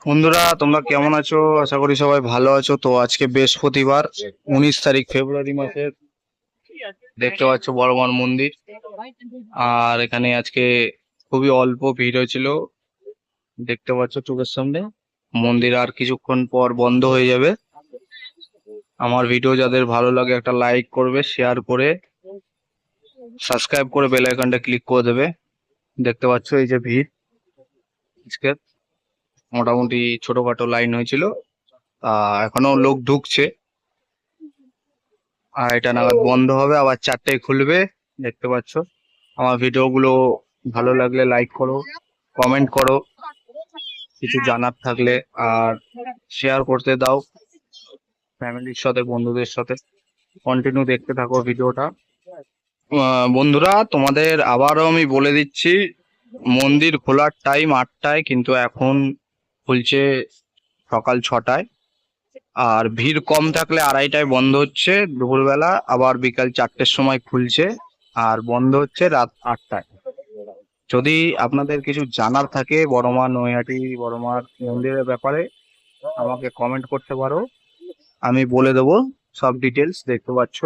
বন্ধুরা তোমরা কেমন আছো? আশা করি সবাই ভালো আছো। তো আজকে বৃহস্পতিবার 19 তারিখ ফেব্রুয়ারি মাসের, দেখতে পাচ্ছ বড়মার মন্দির। আর এখানে আজকে খুবই অল্প ভিড় হয়েছিল, দেখতে পাচ্ছ চোখের সামনে। মন্দির আর কিছুক্ষণ পর বন্ধ হয়ে যাবে। আমার ভিডিও যাদের ভালো লাগে একটা লাইক করবে, শেয়ার করে সাবস্ক্রাইব করে বেল আইকনটা ক্লিক করে দেবে। দেখতে পাচ্ছ এই যে ভিড়, আজকে মোটামুটি ছোটখাটো লাইন হয়েছিল, এখনো লোক ঢুকছে। আর এটা নাগাদ বন্ধ হবে, আবার 4টায় খুলবে। দেখতে পাচ্ছ। আমার ভিডিওগুলো ভালো লাগলে লাইক করো, কমেন্ট করো, কিছু জানার থাকলে আর শেয়ার করতে দাও ফ্যামিলির সাথে, বন্ধুদের সাথে। কন্টিনিউ দেখতে থাকো ভিডিওটা। বন্ধুরা তোমাদের আবারও আমি বলে দিচ্ছি, মন্দির খোলার টাইম 8টায়, কিন্তু এখন খুলছে সকাল 6টায়। আর ভিড় কম থাকলে 2:30টায় বন্ধ হচ্ছে দুপুরবেলা, আবার বিকাল 4টের সময় খুলছে আর বন্ধ হচ্ছে রাত 8টায়। যদি আপনাদের কিছু জানার থাকে বড়মা নৈহাটি বড়মার মন্দিরের ব্যাপারে, আমাকে কমেন্ট করতে পারো, আমি বলে দেবো সব ডিটেলস। দেখতে পাচ্ছ